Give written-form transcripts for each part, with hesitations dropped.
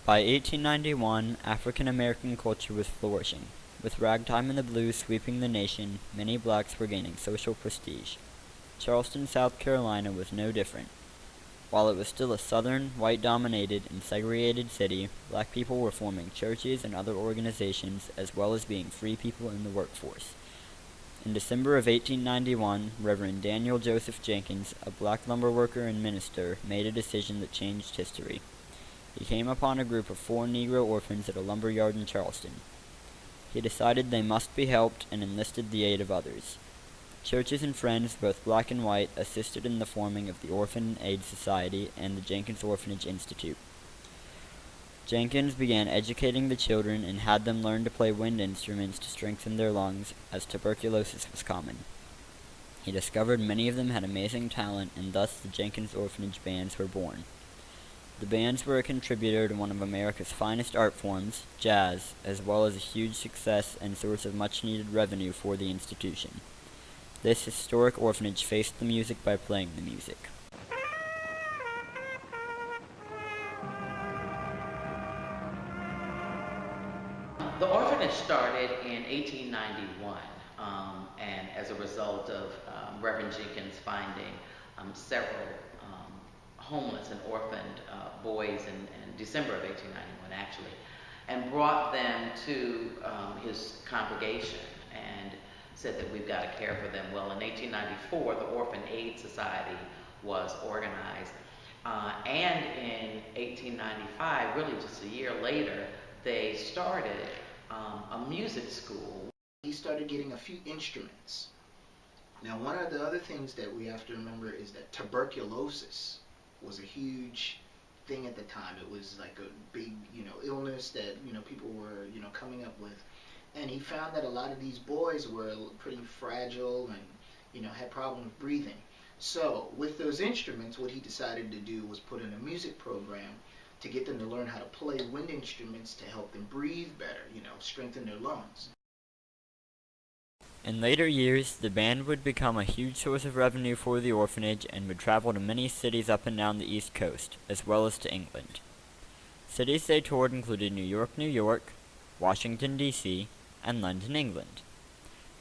By 1891, African American culture was flourishing. With ragtime and the blues sweeping the nation, many blacks were gaining social prestige. Charleston, South Carolina was no different. While it was still a southern, white-dominated, and segregated city, black people were forming churches and other organizations, as well as being free people in the workforce. In December of 1891, Reverend Daniel Joseph Jenkins, a black lumber worker and minister, made a decision that changed history. He came upon a group of 4 Negro orphans at a lumber yard in Charleston. He decided they must be helped and enlisted the aid of others. Churches and friends, both black and white, assisted in the forming of the Orphan Aid Society and the Jenkins Orphanage Institute. Jenkins began educating the children and had them learn to play wind instruments to strengthen their lungs, as tuberculosis was common. He discovered many of them had amazing talent, and thus the Jenkins Orphanage bands were born. The bands were a contributor to one of America's finest art forms, jazz, as well as a huge success and source of much-needed revenue for the institution. This historic orphanage faced the music by playing the music. The orphanage started in 1891, and as a result of Reverend Jenkins finding several homeless and orphaned boys in December of 1891, actually, and brought them to his congregation and said that we've got to care for them. Well, in 1894, the Orphan Aid Society was organized, and in 1895, really just a year later, they started a music school. He started getting a few instruments. Now, one of the other things that we have to remember is that tuberculosis was a huge thing at the time. It was like a big, illness that, people were, coming up with. And he found that a lot of these boys were pretty fragile and, had problems breathing. So, with those instruments, what he decided to do was put in a music program to get them to learn how to play wind instruments to help them breathe better, strengthen their lungs. In later years, the band would become a huge source of revenue for the orphanage and would travel to many cities up and down the East Coast, as well as to England. Cities they toured included New York, New York, Washington, D.C., and London, England.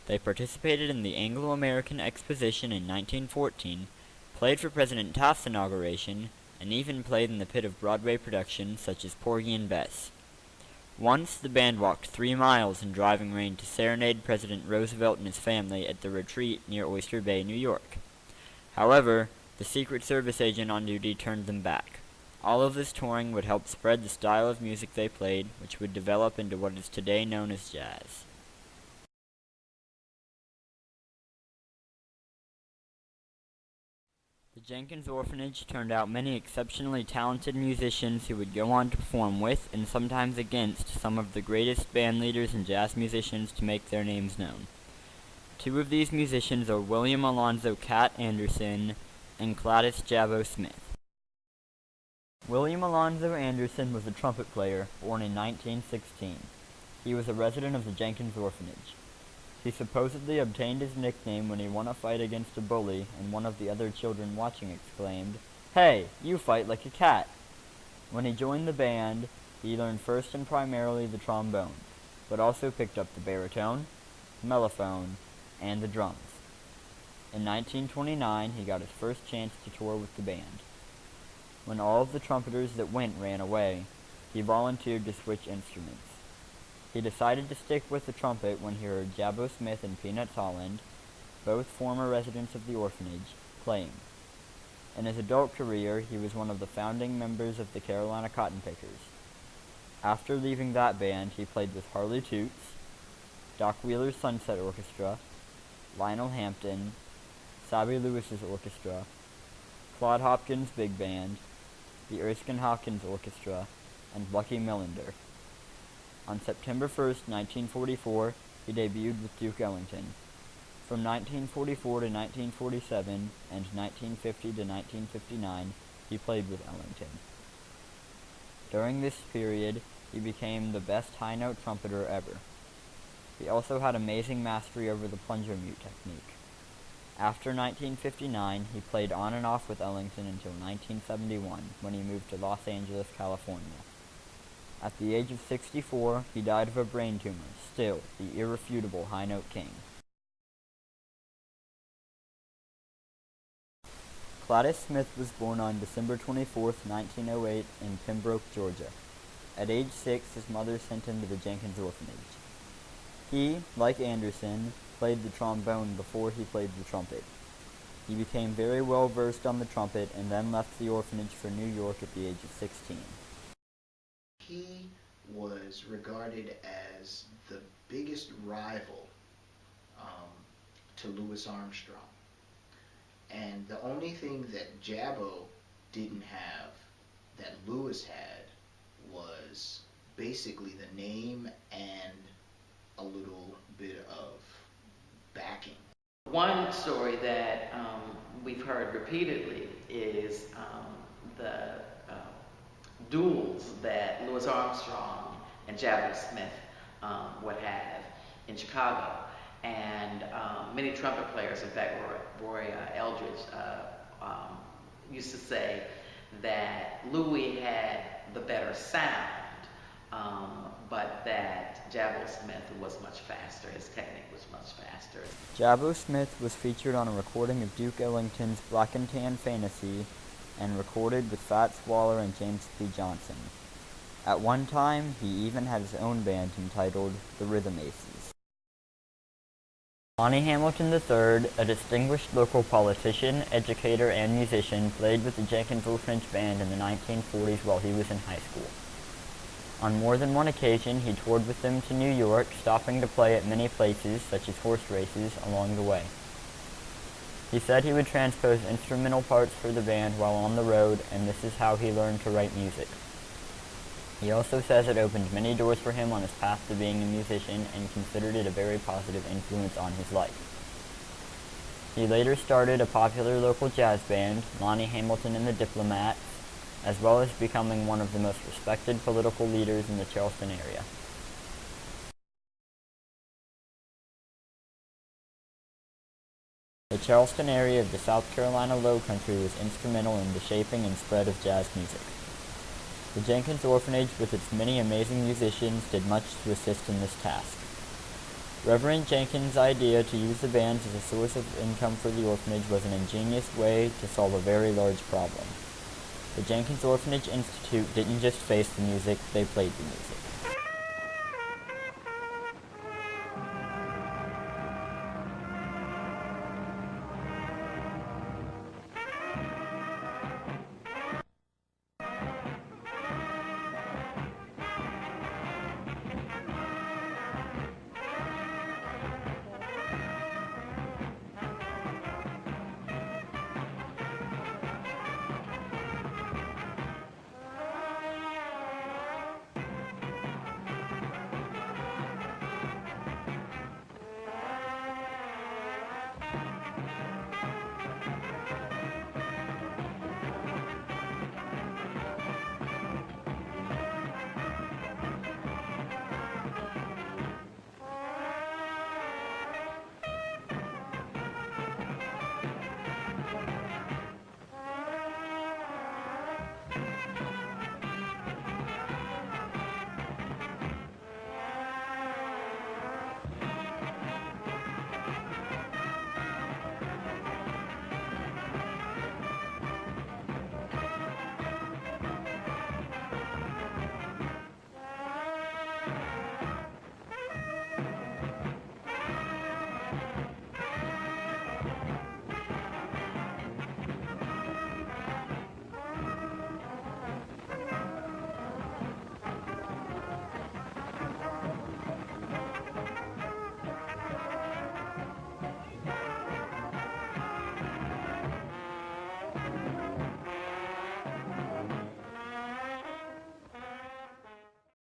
They participated in the Anglo-American Exposition in 1914, played for President Taft's inauguration, and even played in the pit of Broadway productions such as Porgy and Bess. Once, the band walked 3 miles in driving rain to serenade President Roosevelt and his family at the retreat near Oyster Bay, New York. However, the Secret Service agent on duty turned them back. All of this touring would help spread the style of music they played, which would develop into what is today known as jazz. The Jenkins Orphanage turned out many exceptionally talented musicians who would go on to perform with and sometimes against some of the greatest band leaders and jazz musicians to make their names known. 2 of these musicians are William Alonzo "Cat" Anderson and Gladys "Jabo" Smith. William Alonzo Anderson was a trumpet player, born in 1916. He was a resident of the Jenkins Orphanage. He supposedly obtained his nickname when he won a fight against a bully, and one of the other children watching exclaimed, "Hey, you fight like a cat!" When he joined the band, he learned first and primarily the trombone, but also picked up the baritone, mellophone, and the drums. In 1929, he got his first chance to tour with the band. When all of the trumpeters that went ran away, he volunteered to switch instruments. He decided to stick with the trumpet when he heard Jabo Smith and Peanuts Holland, both former residents of the orphanage, playing. In his adult career, he was one of the founding members of the Carolina Cotton Pickers. After leaving that band, he played with Harley Toots, Doc Wheeler's Sunset Orchestra, Lionel Hampton, Sabi Lewis's Orchestra, Claude Hopkins' Big Band, the Erskine Hawkins Orchestra, and Lucky Millinder. On September 1st, 1944, he debuted with Duke Ellington. From 1944 to 1947 and 1950 to 1959, he played with Ellington. During this period, he became the best high-note trumpeter ever. He also had amazing mastery over the plunger mute technique. After 1959, he played on and off with Ellington until 1971, when he moved to Los Angeles, California. At the age of 64, he died of a brain tumor, still the irrefutable high note king. Gladys Smith was born on December 24, 1908 in Pembroke, Georgia. At age 6, his mother sent him to the Jenkins Orphanage. He, like Anderson, played the trombone before he played the trumpet. He became very well versed on the trumpet and then left the orphanage for New York at the age of 16. He was regarded as the biggest rival to Louis Armstrong. And the only thing that Jabbo didn't have that Louis had was basically the name and a little bit of backing. One story that we've heard repeatedly is the duels that Louis Armstrong and Jabbo Smith would have in Chicago. And many trumpet players, in fact, Roy Eldridge used to say that Louis had the better sound, but that Jabbo Smith was much faster. His technique was much faster. Jabbo Smith was featured on a recording of Duke Ellington's Black and Tan Fantasy and recorded with Fats Waller and James P. Johnson. At one time, he even had his own band entitled the Rhythm Aces. Lonnie Hamilton III, a distinguished local politician, educator, and musician, played with the Jenkins Orphanage Band in the 1940s while he was in high school. On more than one occasion, he toured with them to New York, stopping to play at many places, such as horse races, along the way. He said he would transpose instrumental parts for the band while on the road, and this is how he learned to write music. He also says it opened many doors for him on his path to being a musician and considered it a very positive influence on his life. He later started a popular local jazz band, Lonnie Hamilton and the Diplomats, as well as becoming one of the most respected political leaders in the Charleston area. The Charleston area of the South Carolina Low Country was instrumental in the shaping and spread of jazz music. The Jenkins Orphanage, with its many amazing musicians, did much to assist in this task. Reverend Jenkins' idea to use the bands as a source of income for the orphanage was an ingenious way to solve a very large problem. The Jenkins Orphanage Institute didn't just face the music, they played the music.